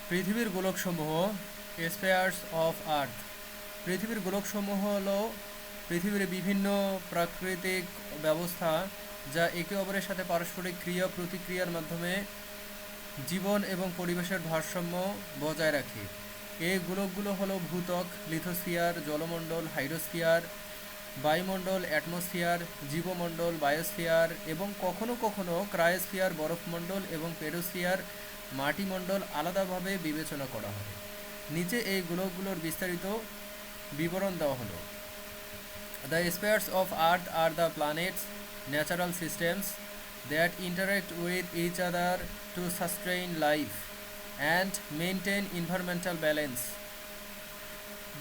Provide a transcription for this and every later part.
পৃথিবীর গোলকসমূহ spheres of earth. পৃথিবীর গোলকসমূহ হল পৃথিবীর বিভিন্ন প্রাকৃতিক ব্যবস্থা যা একে অপরের সাথে পারস্পরিক ক্রিয়া প্রতিক্রিয়ার মাধ্যমে জীবন এবং পরিবেশের ভারসাম্য বজায় রাখে। এই গোলকগুলো হলো ভূত্বক, লিথোস্ফিয়ার, জলমণ্ডল, হাইড্রোস্ফিয়ার, বায়ুমণ্ডল, অ্যাটমসফিয়ার, জীবমণ্ডল, বায়োস্ফিয়ার এবং কখনো কখনো ক্রায়োস্ফিয়ার, বরফমণ্ডল এবং পেডোস্ফিয়ার, মাটিমণ্ডল আলাদাভাবে বিবেচনা করা হয়। নিচে এই গোলকগুলোর বিস্তারিত বিবরণ দেওয়া হলো। The spheres of Earth are the planets, natural systems that interact with each other to sustain life and maintain environmental balance.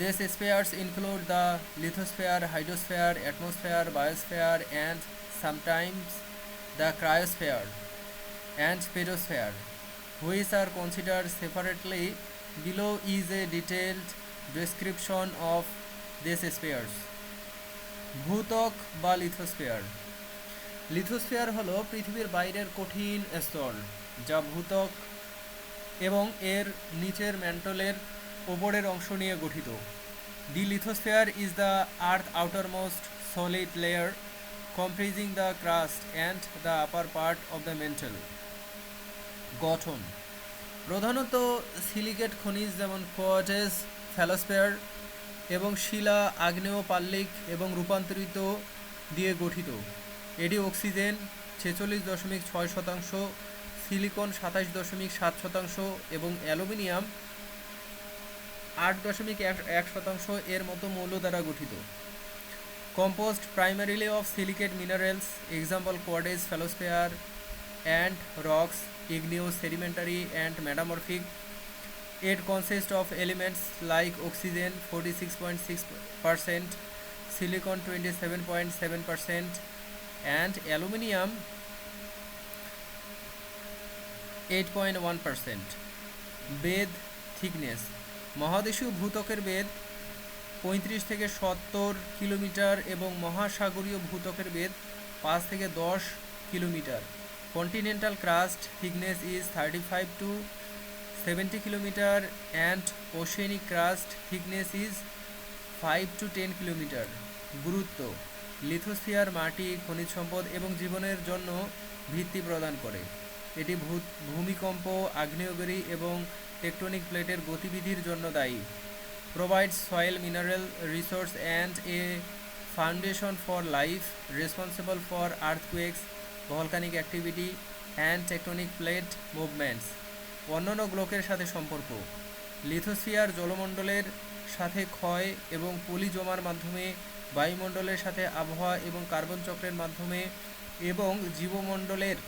These spheres include the lithosphere, hydrosphere, atmosphere, biosphere, and sometimes the cryosphere and pedosphere, which are considered separately. Below is a detailed description of these spheres. ভূত্বক বা lithosphere. Lithosphere হলো পৃথিবীর বাইরের কঠিন স্তর যা ভূত্বক এবং এর নিচের ম্যান্টলের ওপরের অংশ নিয়ে গঠিত। The lithosphere is the earth outermost solid layer comprising the crust and the upper part of the mantle. গঠন প্রধানত সিলিকেট খনিজ যেমন কোয়ার্টজ, ফ্যালোস্ফিয়ার এবং শিলা, আগ্নেয় পাললিক এবং রূপান্তরিত দিয়ে গঠিত। এটি অক্সিজেন 46.6%, সিলিকন 27.7% এবং অ্যালুমিনিয়াম 8.1% এর মতো মৌল দ্বারা গঠিত। Composed primarily of silicate minerals, example quartz, fallosphere, and rocks, igneous, sedimentary, and metamorphic. It consists of elements like oxygen 46.6%, silicon 27.7%, and aluminium 8.1%. Veda thickness মহাদেশীয় ভূত্বকের বেদ 35 থেকে 70 কিলোমিটার এবং মহাসাগরীয় ভূত্বকের বেদ 5 থেকে 10 kilometre. Continental crust thickness is 35 to 70 kilometre and oceanic crust thickness is 5 to 10 kilometre. গুরুত্ব lithosphere মাটি, খনিজ সম্পদ এবং জীবনের জন্য ভিত্তি প্রদান করে। এটি ভূমিকম্প, আগ্নেয়গিরি এবং টেকটনিক প্লেটের গতিবিধির জন্য দায়ী। Provides soil mineral resource and a foundation for life, responsible for earthquakes, volcanic activity and tectonic plate movements. অন্যান্য গ্লোকের সাথে সম্পর্ক লিথোস্ফিয়ার জলমণ্ডলের সাথে ক্ষয় এবং পলি জমার মাধ্যমে, বায়ুমণ্ডলের সাথে আবহাওয়া এবং কার্বন চক্রের মাধ্যমে এবং জীবমণ্ডলের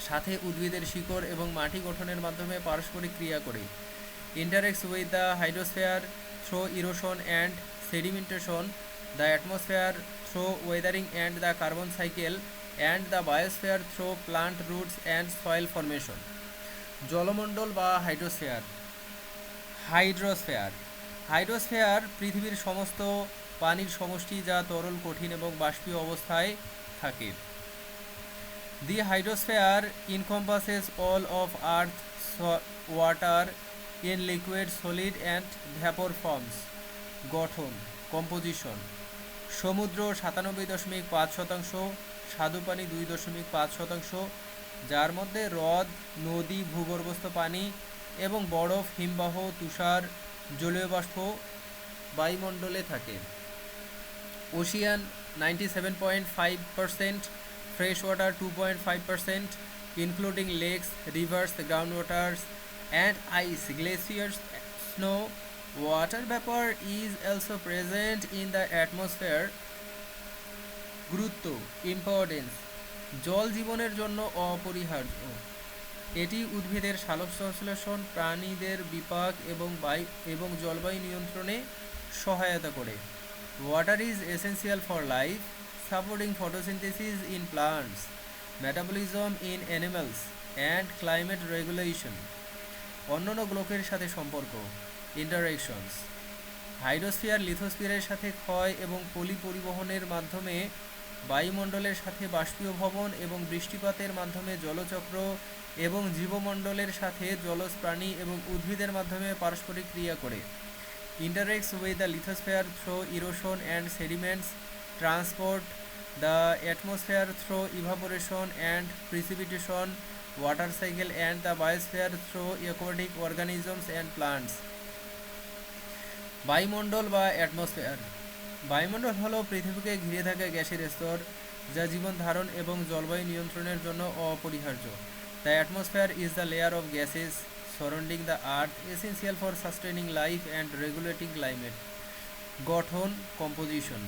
সাথে উদ্ভিদের শিকড় এবং মাটি গঠনের মাধ্যমে পারস্পরিক ক্রিয়া করে। Interacts with the hydrosphere through erosion and sedimentation, the atmosphere through weathering and the carbon cycle, and the biosphere through plant roots and soil formation. জলমণ্ডল বা হাইড্রোস্ফিয়ার। হাইড্রোস্ফিয়ার পৃথিবীর সমস্ত পানির সমষ্টি যা তরল, কঠিন এবং বাষ্পীয় অবস্থায় থাকে। The hydrosphere encompasses all of Earth's water in liquid, solid and vapor forms. গঠন কম্পোজিশন সমুদ্র 97.5%, স্বাদুপানি 2.5%, যার মধ্যে হ্রদ, নদী, ভূগর্ভস্থ পানি এবং বরফ, হিমবাহ, তুষার, জলীয় বাষ্প বায়ুমণ্ডলে থাকে। Ocean 97.5%, fresh water 2.5%, including lakes, rivers, groundwaters, and ice, glaciers, snow. Water vapor is also present in the atmosphere. গুরুত্ব ইম্পর্টেন্স জল জীবনের জন্য অপরিহার্য। এটি উদ্ভিদের সালোকসংশ্লেষণ, প্রাণীদের বিপাক এবং জলবায়ু নিয়ন্ত্রণে সহায়তা করে। Water is essential for life, supporting photosynthesis in plants, metabolism in animals, and climate regulation. অন্যান্য গ্লোকের সাথে সম্পর্ক ইন্টারঅ্যাকশনস হাইড্রোস্ফিয়ার লিথোস্ফিয়ারের সাথে ক্ষয় এবং পলি পরিবহনের মাধ্যমে বায়ুমণ্ডলের সাথে বাষ্পীয় ভবন এবং বৃষ্টিপাতের মাধ্যমে জলচক্র এবং জীবমণ্ডলের সাথে জলজ প্রাণী এবং উদ্ভিদের মাধ্যমে পারস্পরিক ক্রিয়া করে। Interacts with the lithosphere through erosion and sediments, transport the atmosphere through evaporation and precipitation, water cycle and the biosphere through aquatic organisms and plants. বায়ুমণ্ডল বা অ্যাটমসফিয়ার। বায়ুমণ্ডল হলো পৃথিবীকে ঘিরে থাকা গ্যাসের স্তর যা জীবন ধারণ এবং জলবায়ু নিয়ন্ত্রণের জন্য অপরিহার্য। The atmosphere is the layer of gases surrounding the earth essential for sustaining life and regulating climate. গঠন composition: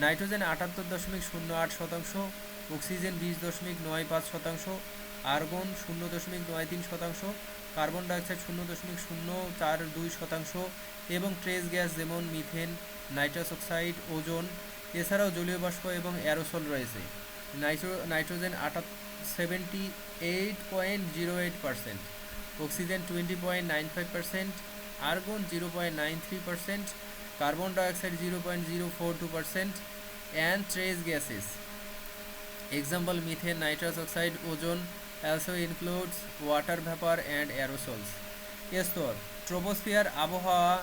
nitrogen 78.08%, oxygen 20.95%, argon 0.93%, carbon dioxide 0.042% এবং ট্রেস গ্যাস যেমন মিথেন, নাইট্রাস অক্সাইড, ওজোন এছাড়াও জলীয় বাষ্প এবং অ্যারোসল রয়েছে। Nitrogen 78.08%, oxygen 20.95%, argon 0.93%, carbon dioxide 0.042%, and trace gases. Example: methane, nitrous oxide, ozone also includes water vapor and aerosols. স্তর: troposphere আবহাওয়া,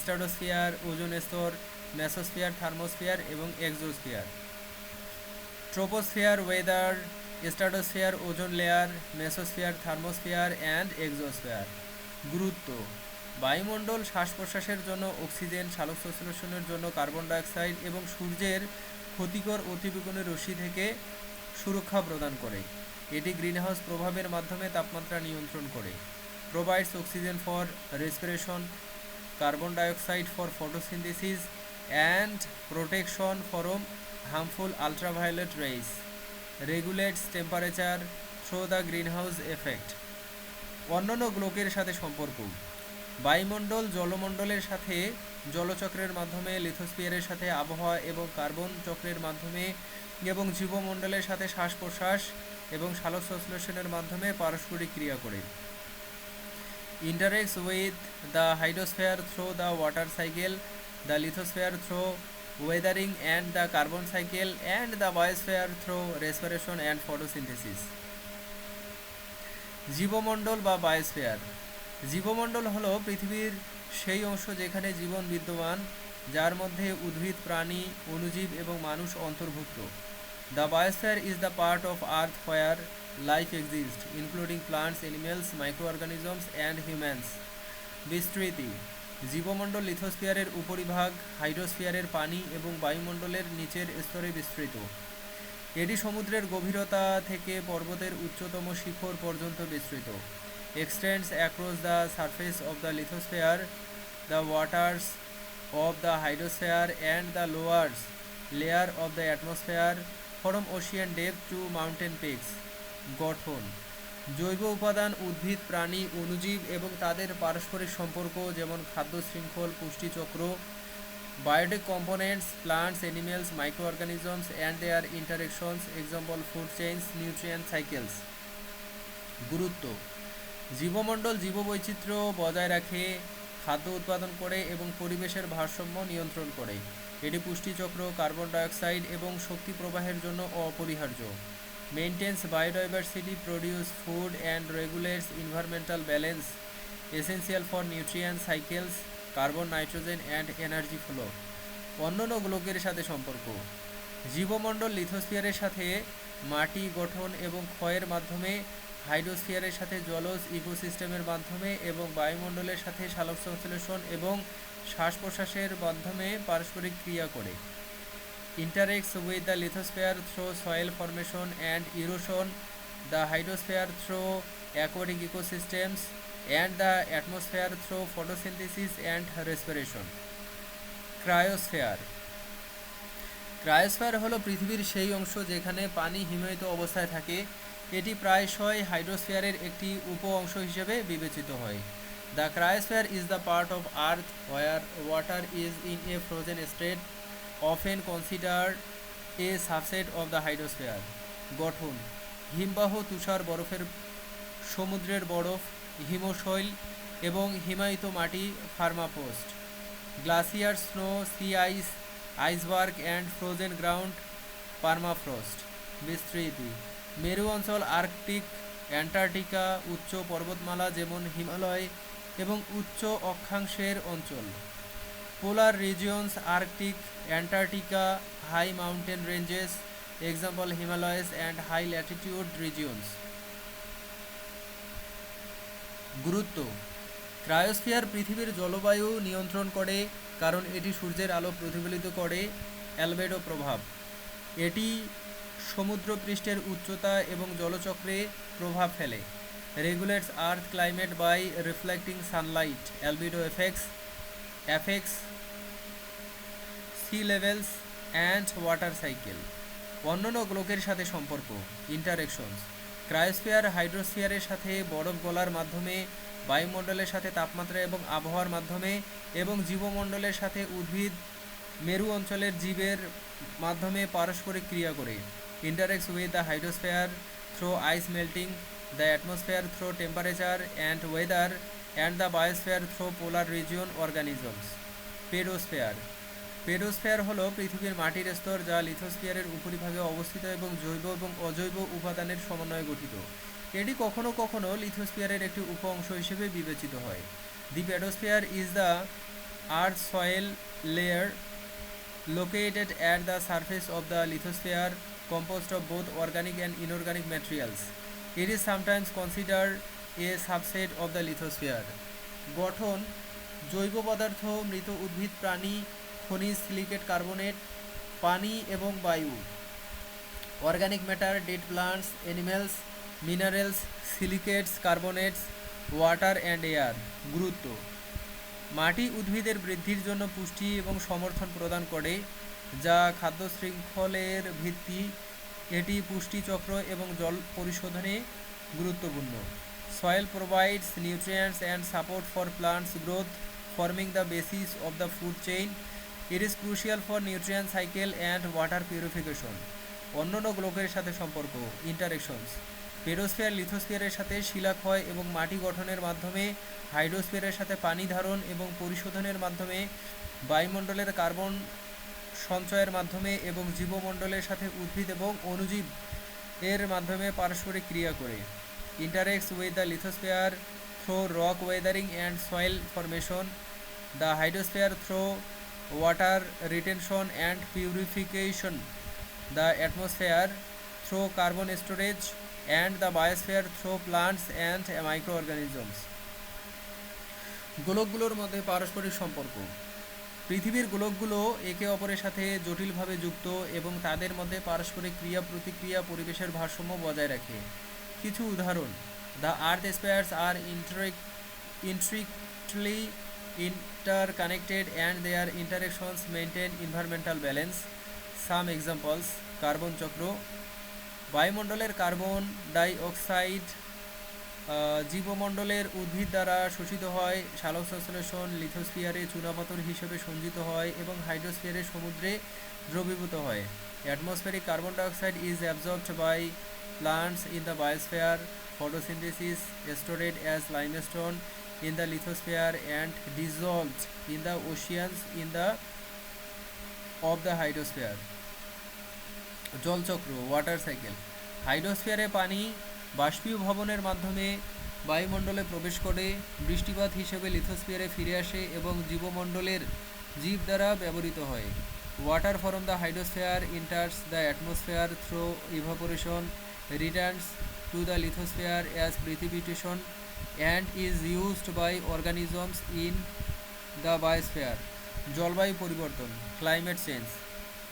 stratosphere ozone স্তর, মেসোস্ফিয়ার থার্মোস্ফিয়ার এবং exosphere. Troposphere weather, stratosphere ozone layer, mesosphere thermosphere and exosphere. গুরুত্ব: বায়ুমণ্ডল শ্বাস প্রশ্বাসের জন্য oxygen, সালোক সংশ্লেষণের জন্য কার্বন ডাইঅক্সাইড এবং সূর্যের ক্ষতিকর অতিবেগুনি রশ্মি থেকে সুরক্ষা প্রদান করে। এটি গ্রিনহাউস প্রভাবের মাধ্যমে তাপমাত্রা নিয়ন্ত্রণ করে। Provides oxygen for respiration, carbon dioxide for photosynthesis and protection from harmful ultraviolet rays. Regulates temperature through the greenhouse effect. অন্যান্য গ্লোকের সাথে সম্পর্ক: বায়ুমণ্ডল জলমণ্ডলের সাথে জলচক্রের মাধ্যমে, লিথোস্ফিয়ারের সাথে আবহাওয়া এবং কার্বন চক্রের মাধ্যমে এবং জীবমণ্ডলের সাথে শ্বাস প্রশ্বাস এবং সালোক সংশ্লেষণের মাধ্যমে পারস্পরিক ক্রিয়া করে। Interacts with the hydrosphere through the water cycle, the lithosphere through weathering and the carbon cycle, and the biosphere through respiration and photosynthesis. জীবমণ্ডল বা বায়োস্ফিয়ার। জীবমণ্ডল হলো পৃথিবীর সেই অংশ যেখানে জীবন বিদ্যমান, যার মধ্যে উদ্ভিদ, প্রাণী, অণুজীব এবং মানুষ অন্তর্ভুক্ত। The biosphere is the part of earth where life exist, including plants, animals, microorganisms and humans. বিস্তৃতি: জীবমণ্ডল লিথোস্ফিয়ারের উপরিভাগ, হাইড্রোস্ফিয়ারের পানি এবং বায়ুমণ্ডলের নিচের স্তরে বিস্তৃত। এটি সমুদ্রের গভীরতা থেকে পর্বতের উচ্চতম শিখর পর্যন্ত বিস্তৃত। Extends across the surface of the lithosphere, the waters of the hydrosphere and the lower layer of the atmosphere, from ocean depth to mountain peaks. গঠন: জৈব উপাদান, উদ্ভিদ, প্রাণী, অণুজীব এবং তাদের পারস্পরিক সম্পর্ক যেমন খাদ্য শৃঙ্খল, পুষ্টিচক্র। Biotic components, plants, animals, microorganisms and their interactions. Example: food chains, nutrient cycles. গুরুত্ব: জীবমণ্ডল জীববৈচিত্র্য বজায় রাখে, খাদ্য উৎপাদন করে এবং পরিবেশের ভারসাম্য নিয়ন্ত্রণ করে। এটি পুষ্টিচক্র, কার্বন ডাইঅক্সাইড এবং শক্তি প্রবাহের জন্য অপরিহার্য। Maintenance biodiversity, produce food and regulates environmental balance, essential for nutrient cycles, carbon, nitrogen and energy flow. অন্যান্য গোলকের সাথে সম্পর্ক: জীবমণ্ডল লিথোস্ফিয়ারের সাথে মাটি গঠন এবং ক্ষয়ের মাধ্যমে, হাইড্রোস্ফিয়ারের সাথে জলজ ইকোসিস্টেমের মাধ্যমে এবং বায়ুমণ্ডলের সাথে সালোক সংশ্লেষণ এবং শ্বাস প্রশ্বাসের মাধ্যমে পারস্পরিক ক্রিয়া করে। Interacts with the lithosphere through soil formation and erosion, the hydrosphere through aquatic ecosystems, and the atmosphere through photosynthesis and respiration. ক্রায়োস্ফিয়ার। ক্রায়োস্ফিয়ার হলো পৃথিবীর সেই অংশ যেখানে পানি হিমায়িত অবস্থায় থাকে। এটি প্রায়শই হাইড্রোস্ফিয়ারের একটি উপ অংশ হিসেবে বিবেচিত হয়। The cryosphere is the part of earth where water is in a frozen state, often considered a subset of the hydrosphere. গঠন: হিমবাহ, তুষার, বরফের সমুদ্রের বরফ, হিমশৈল এবং হিমায়িত মাটি, permafrost. Glacier, snow, sea ice, iceberg and frozen ground, permafrost. বিস্তৃতি মেরু অঞ্চল আর্কটিক, অ্যান্টার্কটিকা, উচ্চ পর্বতমালা যেমন হিমালয় এবং উচ্চ অক্ষাংশের অঞ্চল। Polar regions Arctic, Antarctica, high mountain ranges example Himalayas and high latitude regions. গুরুত্ব: ক্রায়োস্ফিয়ার পৃথিবীর জলবায়ু নিয়ন্ত্রণ করে কারণ এটি সূর্যের আলো প্রতিফলিত করে। অ্যালবেডো প্রভাব: এটি সমুদ্রপৃষ্ঠের উচ্চতা এবং জলচক্রে প্রভাব ফেলে। Regulates earth climate by reflecting sunlight. Albedo effects sea levels and water cycle. অন্যান্য গ্লোকের সাথে সম্পর্ক। ইন্টারেকশনস: ক্রায়োস্ফিয়ার হাইড্রোস্ফিয়ারের সাথে বরফ গলার মাধ্যমে, বায়ুমণ্ডলের সাথে তাপমাত্রা এবং আবহাওয়ার মাধ্যমে, এবং জীবমণ্ডলের সাথে উদ্ভিদ মেরু অঞ্চলের জীবের মাধ্যমে পারস্পরিক ক্রিয়া করে। Interacts with the hydrosphere through ice melting, the atmosphere through temperature and weather, and the biosphere through polar region organisms. Pedosphere হলো পৃথিবীর মাটির স্তর যা লিথোস্ফিয়ারের উপরিভাগে অবস্থিত এবং জৈব এবং অজৈব উপাদানের সমন্বয়ে গঠিত। এটি কখনো কখনো লিথোস্ফিয়ারের একটি উপ অংশ হিসেবে বিবেচিত হয়। The pedosphere is the earth soil layer located at the surface of the lithosphere, composed of both organic and inorganic materials. It is sometimes considered a subset of the lithosphere. গঠন: জৈব পদার্থ, মৃত উদ্ভিদ, প্রাণী, খনিজ, সিলিকেট, কার্বনেট, পানি এবং বায়ু। Organic matter: dead plants, animals, minerals, silicates, carbonates, water and air. গুরুত্ব: মাটি উদ্ভিদের বৃদ্ধির জন্য পুষ্টি এবং সমর্থন প্রদান করে, যা খাদ্য শৃঙ্খলের ভিত্তি। এটি পুষ্টি চক্র এবং জল পরিশোধনে গুরুত্বপূর্ণ। Soil provides nutrients and support for plants growth, forming the basis of the food chain. It is crucial for nutrient cycle and water purification. অন্যান্য গ্লোকের সাথে সম্পর্ক। ইন্টারেকশনস: পেডোস্ফিয়ার লিথোস্ফিয়ারের সাথে শিলাক্ষয় এবং মাটি গঠনের মাধ্যমে, হাইড্রোস্ফিয়ারের সাথে পানি ধারণ এবং পরিশোধনের মাধ্যমে, বায়ুমণ্ডলের কার্বন সঞ্চয়ের মাধ্যমে এবং জীবমণ্ডলের সাথে উদ্ভিদ এবং অণুজীব এর মাধ্যমে পারস্পরিক ক্রিয়া করে। Interacts with the lithosphere through rock weathering and soil formation, the hydrosphere through water retention and purification, the atmosphere through carbon storage, and the biosphere through plants and microorganisms. গোলকগুলোর মধ্যে পারস্পরিক সম্পর্ক। পৃথিবীর গোলকগুলো একে অপরের সাথে জটিলভাবে যুক্ত এবং তাদের মধ্যে পারস্পরিক ক্রিয়া প্রতিক্রিয়া পরিবেশের ভারসাম্য বজায় রাখে। কিছু উদাহরণ: the earth spheres are intricately interconnected and their interactions maintain environmental balance. Some examples: carbon চক্র: বায়ুমণ্ডলের কার্বন ডাই অক্সাইড জীবমণ্ডলের উদ্ভিদ দ্বারা শোষিত হয়, সালোকসংশ্লেষণ লিথোস্ফিয়ারে চুনাপাথর হিসেবে সঞ্চিত হয় এবং হাইড্রোস্ফিয়ারে সমুদ্রে দ্রবীভূত হয়। Atmospheric carbon dioxide is absorbed by plants in the biosphere, photosynthesis stored as limestone in the lithosphere and dissolved in the oceans in the of the hydrosphere. জলচক্র ওয়াটার সাইকেল: হাইড্রোস্ফিয়ারে পানি বাষ্পীভবনের মাধ্যমে বায়ুমণ্ডলে প্রবেশ করে, বৃষ্টিপাত হিসেবে লিথোস্ফিয়ারে ফিরে আসে এবং জীবমণ্ডলের জীব দ্বারা ব্যবহৃত হয়। Water from the hydrosphere enters the atmosphere through evaporation, returns to the lithosphere as precipitation and is used by organisms in the biosphere. জলবায়ু পরিবর্তন ক্লাইমেট চেঞ্জ: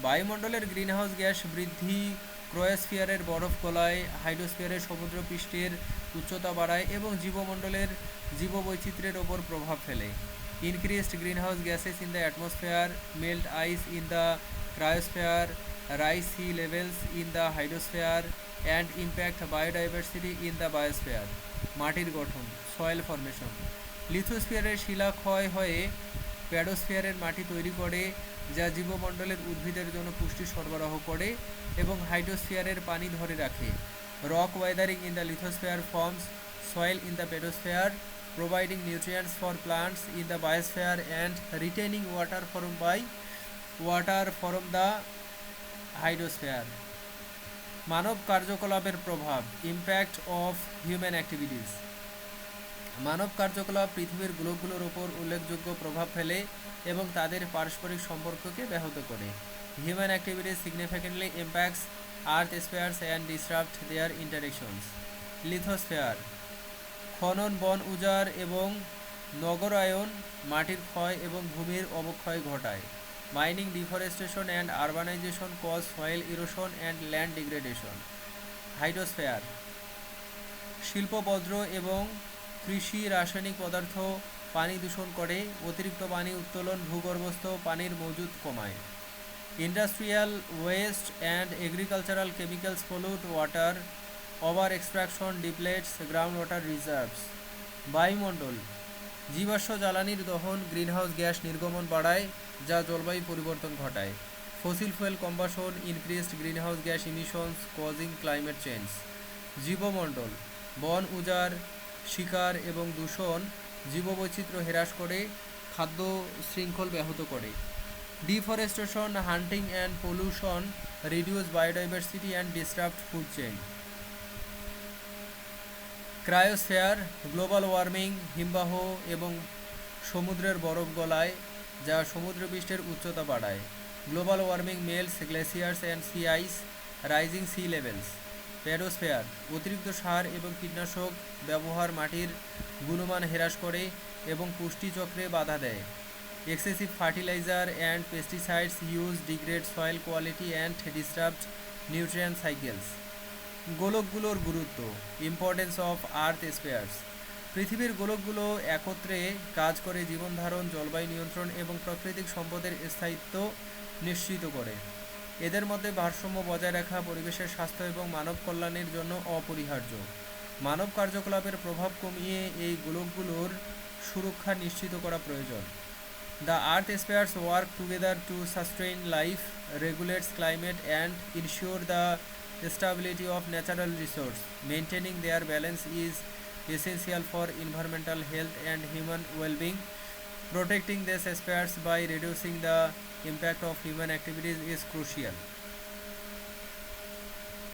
বায়ুমণ্ডলের গ্রিনহাউস গ্যাস বৃদ্ধি ক্রায়োস্ফিয়ারের বরফ গলায়, হাইড্রোস্ফিয়ারের সমুদ্রপৃষ্ঠের উচ্চতা বাড়ায় এবং জীবমণ্ডলের জীববৈচিত্র্যের ওপর প্রভাব ফেলে। Increased greenhouse gases in the atmosphere melt ice in the cryosphere, rise sea levels in the hydrosphere and impact biodiversity in the biosphere. মাটির গঠন সয়েল ফরমেশন: লিথোস্ফিয়ারের শিলা ক্ষয় হয়ে প্যাডোস্ফিয়ারের মাটি তৈরি করে, যা জীবমণ্ডলের উদ্ভিদের জন্য পুষ্টি সরবরাহ করে এবং হাইড্রোস্ফিয়ারের পানি ধরে রাখে। Rock Wuthering in the lithosphere forms soil in the pedosphere, providing nutrients for plants in the biosphere and retaining water from the hydrosphere. মানব কার্যকলাপের প্রভাব, ইম্প্যাক্ট অফ হিউম্যান অ্যাক্টিভিটিস। মানব কার্যকলাপ পৃথিবীর গ্রহগুলোর উপর উল্লেখযোগ্য প্রভাব ফেলে এবং তাদের পারস্পরিক সম্পর্ককে ব্যাহত করে। Human activities significantly impacts earth spheres and disrupt their interactions. Lithosphere. খনন, বন উজাড় এবং নগরায়ন মাটির ক্ষয় এবং ভূমির অবক্ষয় ঘটায়। Mining, deforestation and urbanisation cause soil erosion and land degradation. Hydrosphere. শিল্প, বজ্র এবং কৃষি রাসায়নিক পদার্থ পানি দূষণ করে। অতিরিক্ত পানি উত্তোলন ভূগর্ভস্থ পানির মজুদ কমায়। Industrial waste and agricultural chemicals pollute water. Over extraction depletes ground water reserves. বায়ুমণ্ডল। জীবাশ্ম জ্বালানির দহন গ্রিনহাউস গ্যাস নির্গমন বাড়ায়, যা জলবায়ু পরিবর্তন ঘটায়। Fossil fuel combustion increased greenhouse gas emissions causing climate change. জীবমণ্ডল। বন উজাড়, শিকার এবং দূষণ জীববৈচিত্র্য হ্রাস করে, খাদ্য শৃঙ্খল ব্যাহত করে। Deforestation, hunting and pollution reduce biodiversity and disrupt food chain. Cryosphere. Global warming হিমবাহ এবং সমুদ্রের বরফ গলায়, যা সমুদ্রপৃষ্ঠের উচ্চতা বাড়ায়। Global warming melts glaciers and sea ice, rising sea levels. Pedosphere. অতিরিক্ত সার এবং কীটনাশক ব্যবহার মাটির গুণমান হ্রাস করে এবং পুষ্টিচক্রে বাধা দেয়। Excessive fertiliser and pesticides use degrade soil quality and disturbed nutrient cycles. গোলকগুলোর গুরুত্ব, ইম্পর্টেন্স অফ আর্থ স্পেয়ার্স। পৃথিবীর গোলকগুলো একত্রে কাজ করে জীবনধারণ, জলবায়ু নিয়ন্ত্রণ এবং প্রাকৃতিক সম্পদের স্থায়িত্ব নিশ্চিত করে। এদের মধ্যে ভারসাম্য বজায় রাখা পরিবেশের স্বাস্থ্য এবং মানব কল্যাণের জন্য অপরিহার্য। মানব কার্যকলাপের প্রভাব কমিয়ে এই গোলকগুলোর সুরক্ষা নিশ্চিত করা প্রয়োজন। The Earth spheres work together to sustain life, regulates climate, and ensure the stability of natural resources. Maintaining their balance is essential for environmental health and human well-being. Protecting these spheres by reducing the impact of human activities is crucial.